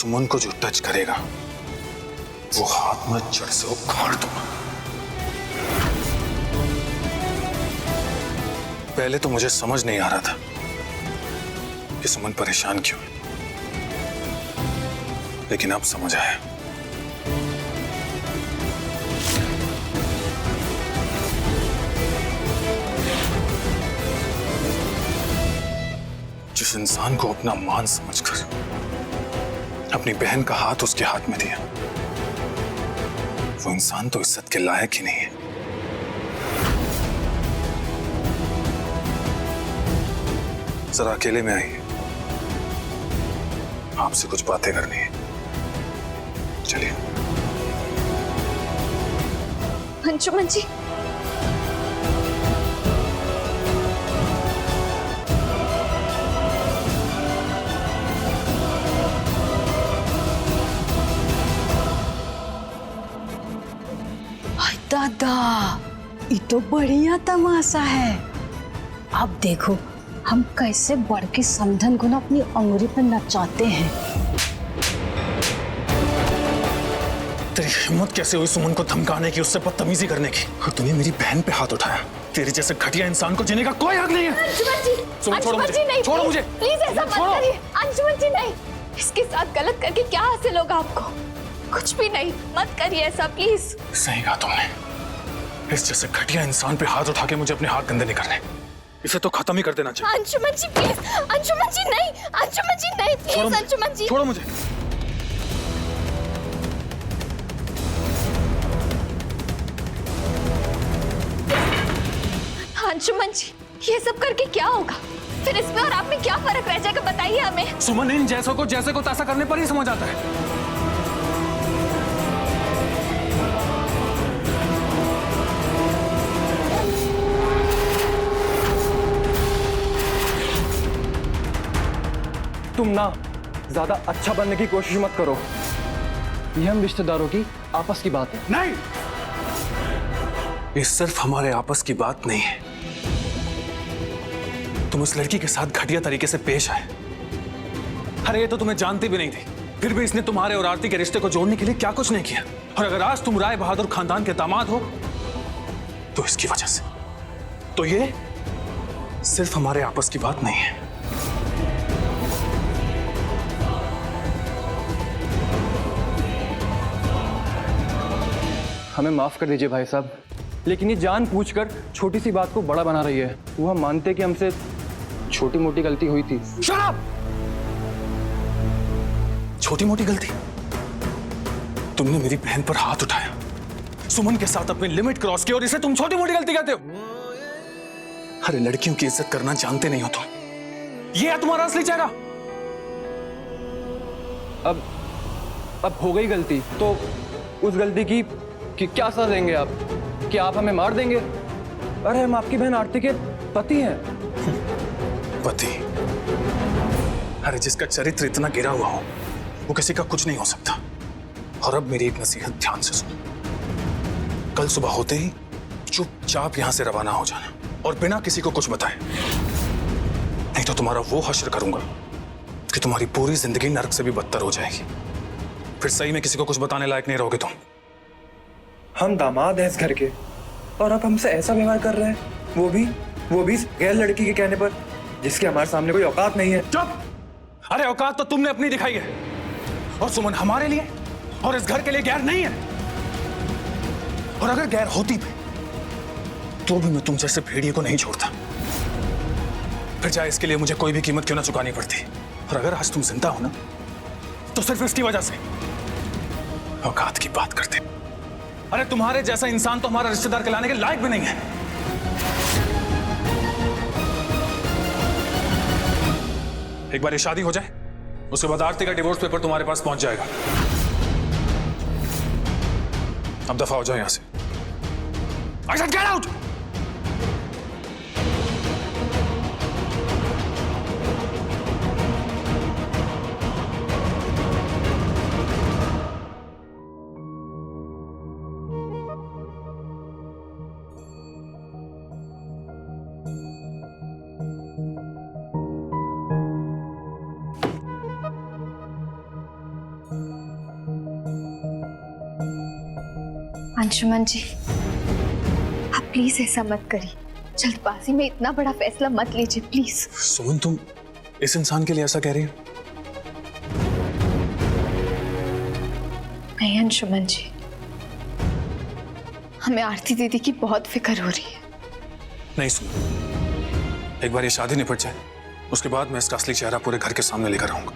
सुमन को जो टच करेगा वो हाथ में जड़ से उखाड़ दूंगा। पहले तो मुझे समझ नहीं आ रहा था कि सुमन परेशान क्यों है, लेकिन अब समझ आया। जिस इंसान को अपना मान समझकर अपनी बहन का हाथ उसके हाथ में दिया, वो इंसान तो इज्जत के लायक ही नहीं है। जरा अकेले में आइए, आपसे कुछ बातें करनी है। चलिए। अंशुमन जी, दादा, ये तो बढ़िया तमाशा है। अब देखो हम कैसे बढ़ के समधन को ना अपनी अंगुरी पर नचाते हैं। तेरी हिम्मत कैसे हुई सुमन को धमकाने की, उससे बदतमीजी करने की, और तूने मेरी बहन पे हाथ उठाया। तेरे जैसे घटिया इंसान को जीने का कोई हक नहीं है। अंशुमन जी, छोड़ो मुझे, नहीं, छोड़ो मुझे, प्लीज ऐसा मत करिए। अंशुमन जी नहीं, इसके साथ गलत करके क्या हासिल होगा आपको? कुछ भी नहीं, मत करिए ऐसा प्लीज। सही कहा तुमने, इस जैसे घटिया इंसान पे हाथ उठा के मुझे अपने हाथ गंदे नहीं करने। इसे तो खत्म ही कर देना चाहिए। अंशुमन जी प्लीज, अंशुमन जी नहीं, अंशुमन जी नहीं, प्लीज अंशुमन जी। छोड़ो मुझे। अंशुमन जी, ये सब करके क्या होगा? फिर इसमें और आप में क्या फर्क रह जाएगा, बताइए हमें। सुमन, इन जैसों को जैसे को तैसा करने पर ही समझ आता है। तुम ना ज्यादा अच्छा बनने की कोशिश मत करो। ये हम रिश्तेदारों की आपस की बात है। नहीं, ये सिर्फ हमारे आपस की बात नहीं है। तुम उस लड़की के साथ घटिया तरीके से पेश आए। अरे ये तो तुम्हें जानती भी नहीं थी, फिर भी इसने तुम्हारे और आरती के रिश्ते को जोड़ने के लिए क्या कुछ नहीं किया। और अगर आज तुम राय बहादुर खानदान के दामाद हो तो इसकी वजह से। तो ये सिर्फ हमारे आपस की बात नहीं है। हमें माफ कर दीजिए भाई साहब, लेकिन ये जानबूझकर छोटी सी बात को बड़ा बना रही है। वो हम मानते कि हमसे छोटी मोटी गलती हुई थी। शराब! छोटी मोटी गलती? तुमने मेरी बहन पर हाथ उठाया, सुमन के साथ अपनी लिमिट क्रॉस की, और इसे तुम छोटी मोटी गलती कहते हो? अरे लड़कियों की इज्जत करना जानते नहीं हो तुम। ये है तुम्हारा असली चेहरा। अब हो गई गलती तो उस गलती की क्या सजा देंगे आप? कि आप हमें मार देंगे? अरे हम आपकी बहन आरती के पति हैं। पति? अरे जिसका चरित्र इतना गिरा हुआ हो वो किसी का कुछ नहीं हो सकता। और अब मेरी एक नसीहत ध्यान से सुनो। कल सुबह होते ही चुपचाप यहां से रवाना हो जाना, और बिना किसी को कुछ बताए, नहीं तो तुम्हारा वो हश्र करूंगा कि तुम्हारी पूरी जिंदगी नरक से भी बदतर हो जाएगी। फिर सही में किसी को कुछ बताने लायक नहीं रहोगे तुम। हम दामाद हैं इस घर के, और आप हमसे ऐसा व्यवहार कर रहे हैं, वो भी गैर लड़की के कहने पर, जिसके हमारे सामने कोई औकात नहीं है। चुप! अरे औकात तो तुमने अपनी दिखाई है, और सुमन हमारे लिए और इस घर के लिए गैर नहीं है। और अगर गैर होती भी तो भी मैं तुम जैसे भेड़िए को नहीं छोड़ता। फिर चाहे इसके लिए मुझे कोई भी कीमत क्यों ना चुकानी पड़ती। और अगर आज तुम जिंदा हो ना तो सिर्फ इसकी वजह से। औकात की बात करते, अरे तुम्हारे जैसा इंसान तो हमारा रिश्तेदार कहलाने के लायक भी नहीं है। एक बार ये शादी हो जाए, उसके बाद आरती का डिवोर्स पेपर तुम्हारे पास पहुंच जाएगा। अब दफा हो जाओ यहां से। I said get out! Anshuman जी, आप प्लीज ऐसा मत करिए। जल्दबाजी में इतना बड़ा फैसला मत लीजिए प्लीज। सुमन, तुम इस इंसान के लिए ऐसा कह रही हो? नहीं अंशुमन जी, हमें आरती दीदी की बहुत फिक्र हो रही है। नहीं सुमन, एक बार ये शादी निपट जाए, उसके बाद मैं इसका असली चेहरा पूरे घर के सामने लेकर आऊंगा।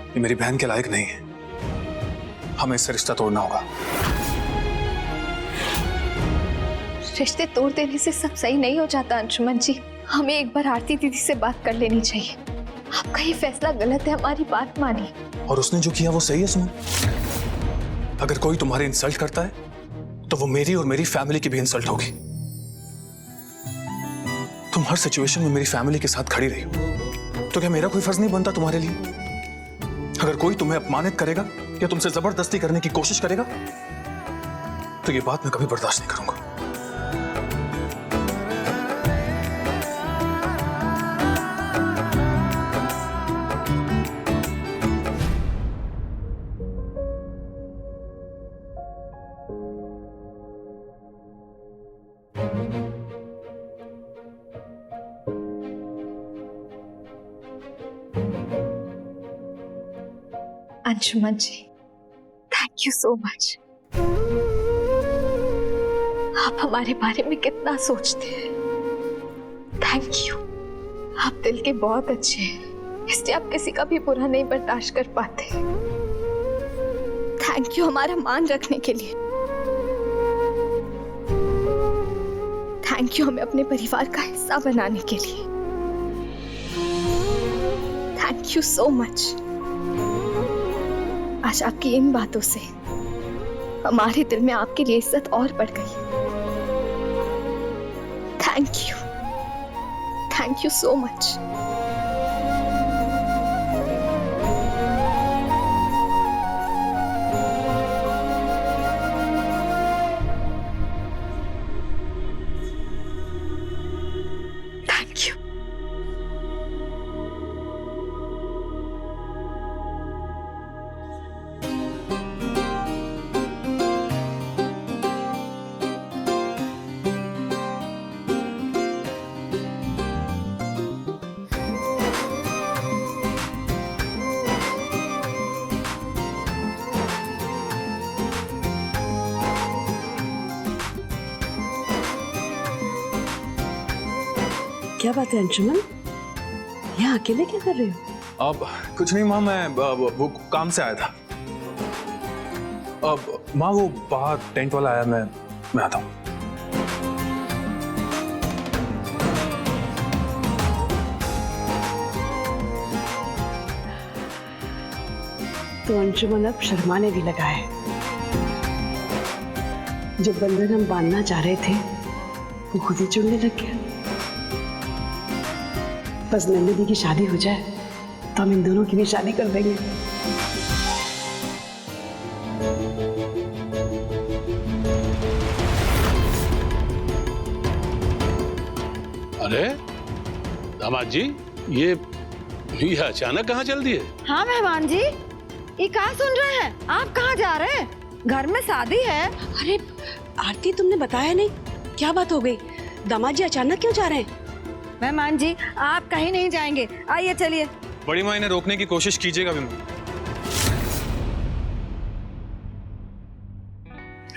ये मेरी बहन के लायक नहीं है, हमें इससे रिश्ता तोड़ना होगा। रिश्ते तोड़ देने से सब सही नहीं हो जाता अंशुमन जी। हमें एक बार आरती दीदी से बात कर लेनी चाहिए। आपका ये फैसला गलत है, हमारी बात मानिए। और उसने जो किया वो सही है सुमन। अगर कोई तुम्हारी इंसल्ट करता है तो वो मेरी और मेरी फैमिली की भी इंसल्ट होगी। तुम हर सिचुएशन में मेरी फैमिली के साथ खड़ी रही हो, तो क्या मेरा कोई फर्ज नहीं बनता तुम्हारे लिए? अगर कोई तुम्हें अपमानित करेगा या तुमसे जबरदस्ती करने की कोशिश करेगा तो ये बात मैं कभी बर्दाश्त नहीं करूंगा। अंशुमन जी, थैंक यू सो मच। आप हमारे बारे में कितना सोचते हैं। Thank you. आप दिल के बहुत अच्छे हैं, इसलिए आप किसी का भी बुरा नहीं बर्दाश्त कर पाते। थैंक यू हमारा मान रखने के लिए। थैंक यू हमें अपने परिवार का हिस्सा बनाने के लिए। Thank you so much. आज आपकी इन बातों से हमारे दिल में आपके लिए इज्जत और बढ़ गई। Thank you so much. Thank you. क्या बात है अंशुमन, यहाँ अकेले क्या कर रहे हो? अब कुछ नहीं माँ, मैं वो काम से आया था। अब माँ वो बाहर टेंट वाला आया, मैं आता हूँ। तो अंशुमन अब शर्माने भी लगा है। जो बंधन हम बांधना चाह रहे थे वो खुद ही जुड़ने लग गया। बस नंदिनी की शादी हो जाए तो हम इन दोनों की भी शादी कर देंगे। अरे दामाद जी, ये अचानक कहाँ चल दिए? हाँ मेहमान जी, ये कहाँ सुन रहे हैं? आप कहाँ जा रहे हैं? घर में शादी है। अरे आरती, तुमने बताया नहीं, क्या बात हो गई? दामाद जी अचानक क्यों जा रहे हैं? मेहमान जी, आप कहीं नहीं जाएंगे, आइए चलिए। बड़ी माँ, इन्हें रोकने की कोशिश कीजिएगा भी।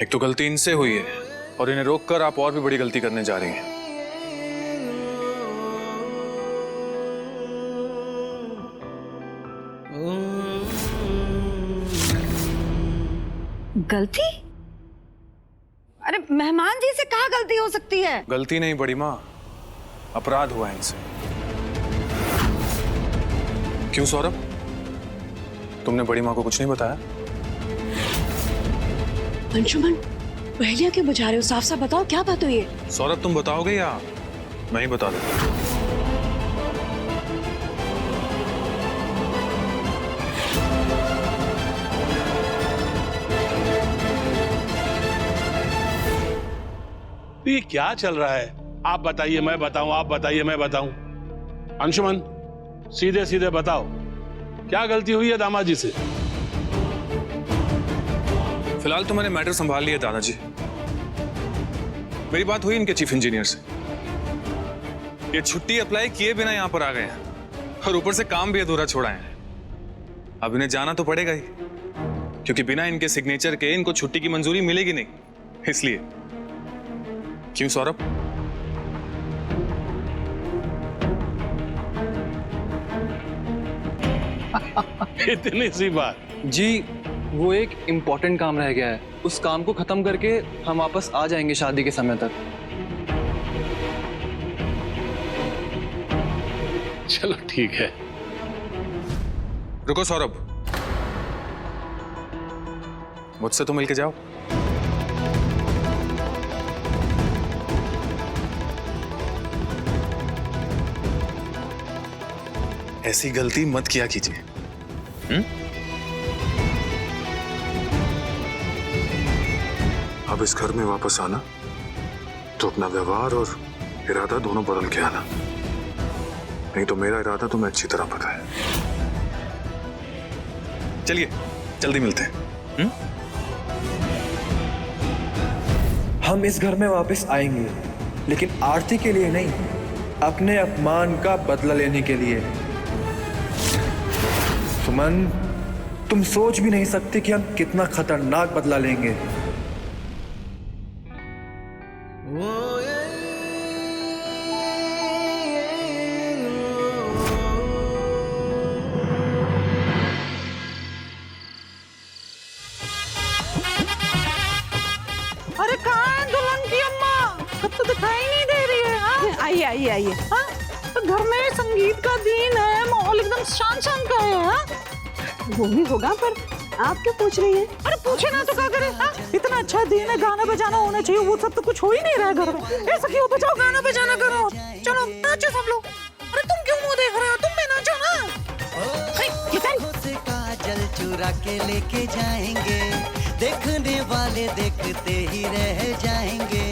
एक तो गलती इनसे हुई है और इन्हें रोककर आप और भी बड़ी गलती करने जा रही हैं। गलती? अरे मेहमान जी से कहाँ गलती हो सकती है? गलती नहीं बड़ी माँ, अपराध हुआ है इनसे। क्यों सौरभ, तुमने बड़ी माँ को कुछ नहीं बताया? अंशुमन, पहेलियां क्यों बुझा रहे हो? साफ साफ बताओ, क्या बात हुई है? सौरभ, तुम बताओगे या मैं ही बता दूं? ये क्या चल रहा है? आप बताइए मैं बताऊं, आप बताइए मैं बताऊं। अंशुमन, सीधे सीधे बताओ, क्या गलती हुई है दामाद जी से? फिलहाल तो मैंने मैटर संभाल लिया दादाजी। मेरी बात हुई इनके चीफ इंजीनियर से। ये छुट्टी अप्लाई किए बिना यहां पर आ गए हैं और ऊपर से काम भी अधूरा छोड़ा है। अब इन्हें जाना तो पड़ेगा ही, क्योंकि बिना इनके सिग्नेचर के इनको छुट्टी की मंजूरी मिलेगी नहीं। इसलिए क्यों सौरभ? इतनी सी बात? जी वो एक इम्पोर्टेंट काम रह गया है, उस काम को खत्म करके हम वापस आ जाएंगे शादी के समय तक। चलो ठीक है। रुको सौरभ, मुझसे तो मिलके जाओ। ऐसी गलती मत किया कीजिए। अब इस घर में वापस आना तो अपना व्यवहार और इरादा दोनों बदल के आना, नहीं तो मेरा इरादा तुम्हें अच्छी तरह पता है। चलिए जल्दी मिलते हैं। हम इस घर में वापस आएंगे, लेकिन आरती के लिए नहीं, अपने अपमान का बदला लेने के लिए। सुमन, तुम सोच भी नहीं सकते कि हम कितना खतरनाक बदला लेंगे। अरे कहाँ है दुल्हन की अम्मा? कब तो दिखाई नहीं दे रही है। आइए आइए आइए। तो घर में संगीत का दिन है, माहौल एकदम शान शान का है। वो भी होगा, पर आप क्यों पूछ रही है? अरे पूछे ना तो क्या करे? इतना अच्छा दिन है, गाना बजाना होना चाहिए, वो सब तो कुछ हो ही नहीं रहा है घर में। ऐसा क्यों? बजाओ, गाना बजाना करो, चलो नाचो सब लोग। अरे तुम क्यों मुंह देख रहे हो? तुम भी नाचो ना। काजल चुरा के लेके जाएंगे, देखने वाले देखते ही रह जाएंगे।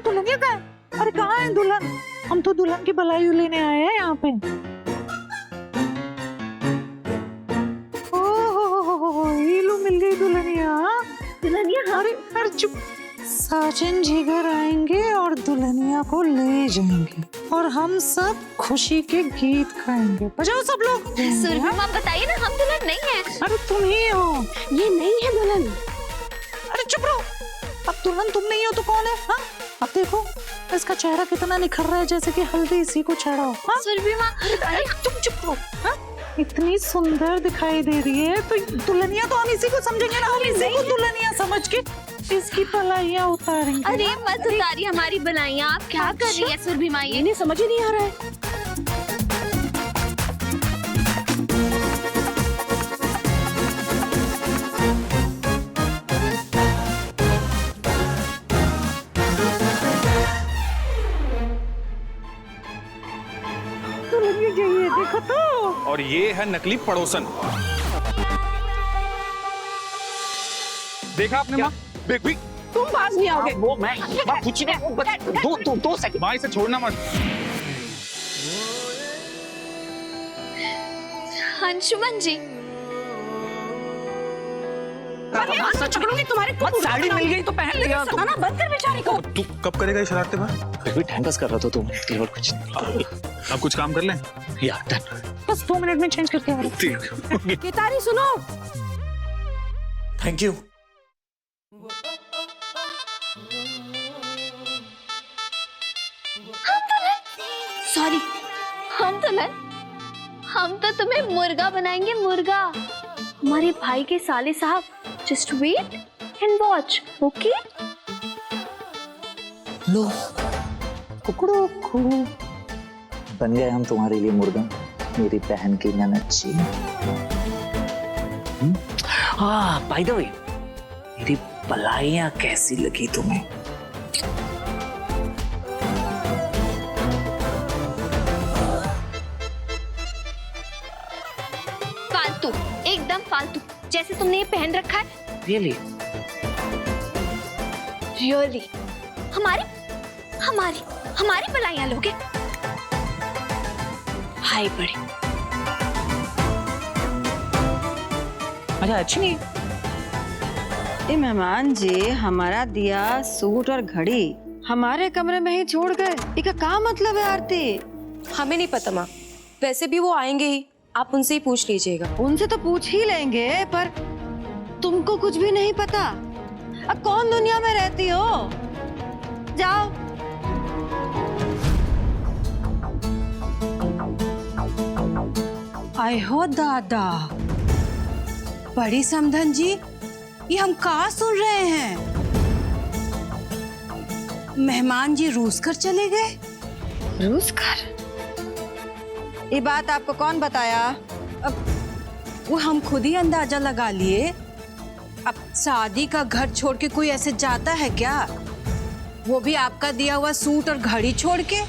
दुल्हन ये कहाँ है? अरे कहाँ है दुल्हन? हम तो दुल्हन की बलाई लेने आए हैं यहाँ पे। ओह हीलो मिल गई दुल्हनिया। दुल्हनिया? अरे चुप। साजन जी घर आएंगे और दुल्हनिया को ले जाएंगे और हम सब खुशी के गीत गाएंगे। बजाओ सब लोग। सुरभि माँ बताइए ना, हम दुल्हन नहीं है। अरे तुम ही हो। ये नहीं है दुल्हन। अरे चुप रहो। अब दुल्हन तुम नहीं हो तो कौन है? हाँ अब देखो इसका चेहरा कितना निखर रहा है, जैसे कि हल्दी इसी को चढ़ा हो। सुरभि माँ, अरे तुम चुप रहो। हाँ इतनी सुंदर दिखाई दे रही है तो दुल्हनिया तो हम इसी को समझेंगे ना, हम इसी को दुल्हनिया समझ के इसकी बलाइयाँ उतारेंगे। अरे मत उतारिए हमारी बलाइयाँ। आप क्या कर रही है सुरभि माँ? ये नहीं समझ ही नहीं आ रहा है। ये देखो तो। और ये है नकली पड़ोसन। देखा आपने माँ? देख तुम पास नहीं आओगे। वो मैं कुछ नहीं। दो सेकंड माँ, इसे छोड़ना मत। अंशुमन जी, तुम्हारे साड़ी मिल गई तो पहन लिया। ना बंद कर बेचारी को। तू कब करेगा ये शरारतें बार? फिर भी टाइम पास कर रहा था तुम, और कुछ नहीं। अब कुछ काम कर लें यार। डन। बस 2 मिनट में चेंज करके आ रहा हूं। ठीक। केतारी सुनो। Thank you. सॉरी, हम दुल्हन। हम तो तुम्हें मुर्गा बनाएंगे, मुर्गा। हमारे भाई के साले साहब। Just wait and watch, okay? लो कुकड़ू कू। बन गए हम तुम्हारे लिए मुर्गा, मेरी बहन की ननच्ची। बाय द वे, मेरी बलाइयां कैसी लगी तुम्हें? फालतू, एकदम फालतू। जैसे तुमने ये पहन रखा है। रियली? रियली? हमारी हमारी हमारी बलाइयां लोगे? हाय बड़े। अच्छा अच्छी नहीं? ये मेहमान जी हमारा दिया सूट और घड़ी हमारे कमरे में ही छोड़ गए, इसका क्या मतलब है आरती? हमें नहीं पता माँ, वैसे भी वो आएंगे ही, आप उनसे ही पूछ लीजिएगा। उनसे तो पूछ ही लेंगे, पर तुमको कुछ भी नहीं पता। अब कौन दुनिया में रहती हो? जाओ। आय हो दादा, बड़ी समधन जी, ये हम कहाँ सुन रहे हैं? मेहमान जी रूस कर चले गए। रूस कर? ये बात आपको कौन बताया? अब वो हम खुद ही अंदाजा लगा लिए। अब शादी का घर छोड़ के कोई ऐसे जाता है क्या? वो भी आपका दिया हुआ सूट और घड़ी छोड़ के।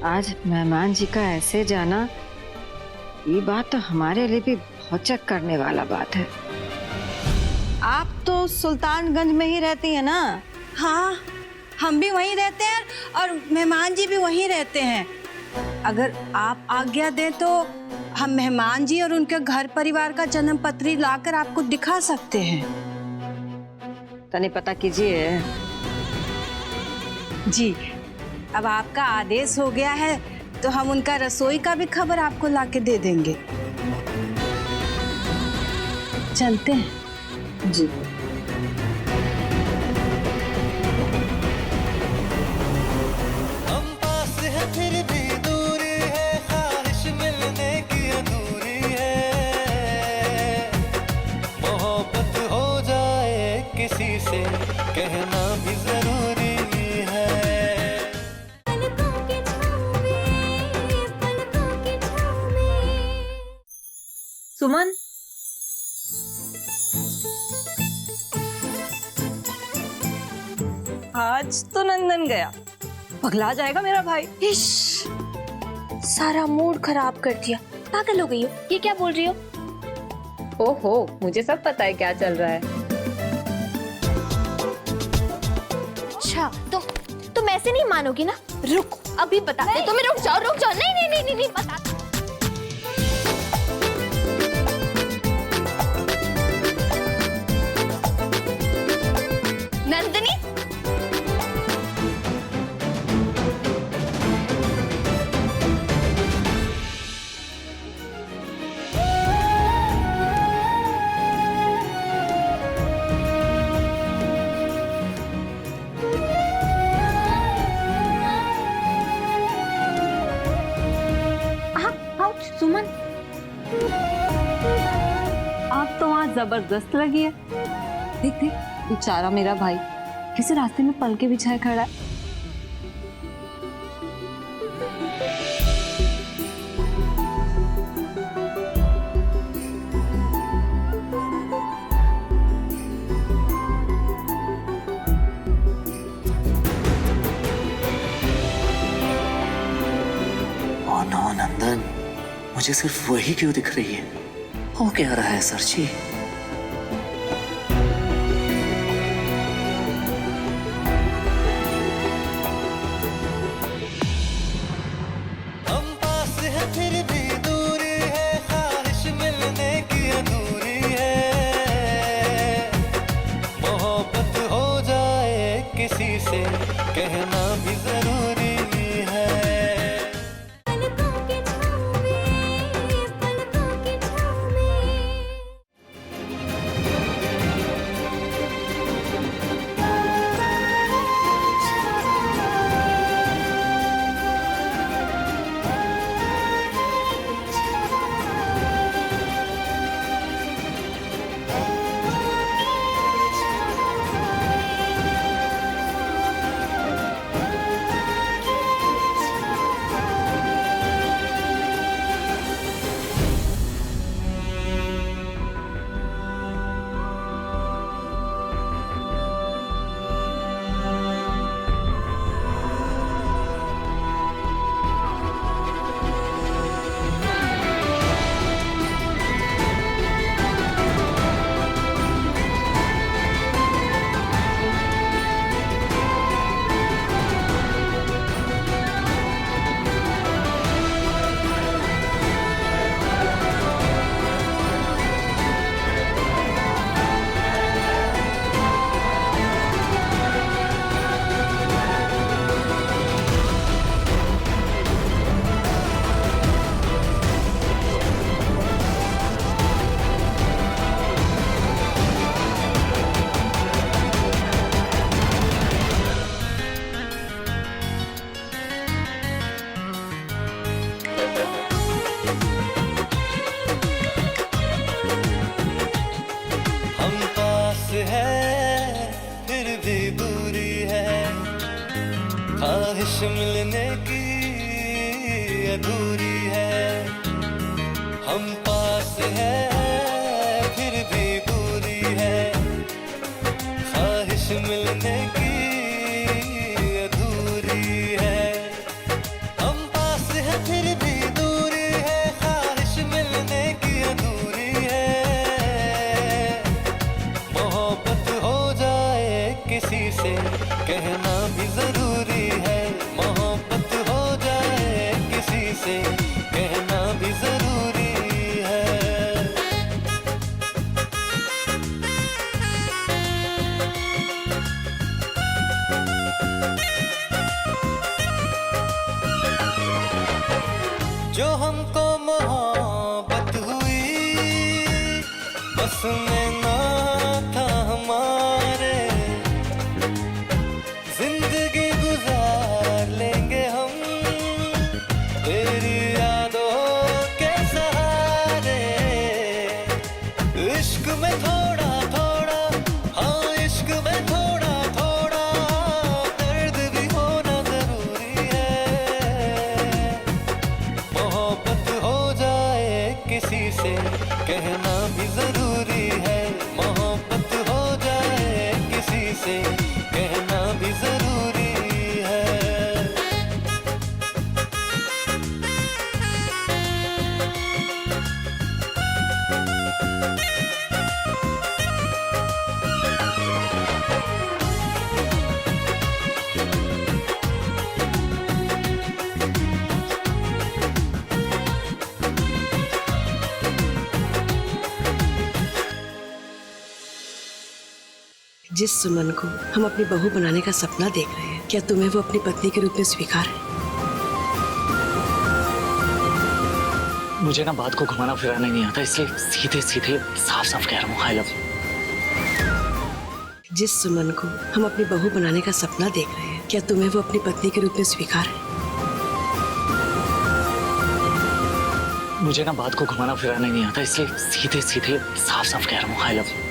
आज मेहमान जी का ऐसे जाना, ये बात तो हमारे लिए भी बहुत चेक करने वाला बात है। आप तो सुल्तानगंज में ही रहती है ना? हाँ, हम भी वहीं रहते हैं और मेहमान जी भी वहीं रहते हैं। अगर आप आज्ञा दें तो हम मेहमान जी और उनके घर परिवार का जन्म पत्री लाकर आपको दिखा सकते हैं। तने पता कीजिए। जी, अब आपका आदेश हो गया है तो हम उनका रसोई का भी खबर आपको लाके दे देंगे। चलते हैं जी। हम पास है फिर भी दूरी है, ख्वाहिश मिलने की अधूरी है। मोहब्बत हो जाए किसी से कहना भी जरूरी है। सुमन, आज तो नंदन गया, पगला जाएगा मेरा भाई। इश, सारा मूड खराब कर दिया। पागल हो गई हो? ये क्या बोल रही हो? ओहो, मुझे सब पता है क्या चल रहा है। अच्छा, तो तुम ऐसे नहीं मानोगी ना? रुक, अभी बताते तुम्हें। रुक जाओ, रुक जाओ। नहीं नहीं नहीं नहीं, नहीं बता। नंदिनी, सुमन, आप तो वहाँ जबरदस्त लगी है। देख देख, बेचारा मेरा भाई कैसे रास्ते में पलके बिछाए खड़ा है। ओ नो नंदन, मुझे सिर्फ वही क्यों दिख रही है? हो क्या रहा है सरजी? हम पास है फिर भी दूरी है, ख्वाहिश मिलने की अधूरी है। मोहब्बत हो जाए किसी से कहना भी जरूरी है। ख्वाहिश मिलने की अधूरी है, हम पास है फिर भी दूरी है, ख्वाहिश मिलने की अधूरी है, हम पास है फिर भी दूरी है, ख्वाहिश मिलने की अधूरी है, मोहब्बत हो जाए किसी से कहना भी जरूरी है, मोहब्बत हो जाए किसी से कहना भी जरूरी है। जो हमको मोहब्बत हुई बस में ना था हमारे, जिंदगी गुजार लेंगे हम तेरी यादों के सहारे, इश्क में थोड़ा थोड़ा, हाँ इश्क में थोड़ा थोड़ा दर्द भी होना जरूरी है, मोहब्बत हो जाए किसी से कहना भी जरूरी है, मोहब्बत हो जाए किसी से कहना भी जरूरी है। जिस सुमन को हम अपनी बहू बनाने का सपना देख रहे हैं, क्या तुम्हें वो अपनी पत्नी के रूप में स्वीकार है? मुझे ना बात को घुमाना फिराना नहीं आता, इसलिए सीधे सीधे साफ साफ कह रहा हूँ, आई लव यू। जिस सुमन को हम अपनी बहू बनाने का सपना देख रहे हैं, क्या तुम्हें वो अपनी पत्नी के रूप में स्वीकार है? मुझे ना बात को घुमाना फिराना नहीं आता, इसलिए सीधे सीधे साफ साफ कह रहा हूँ, आई लव यू।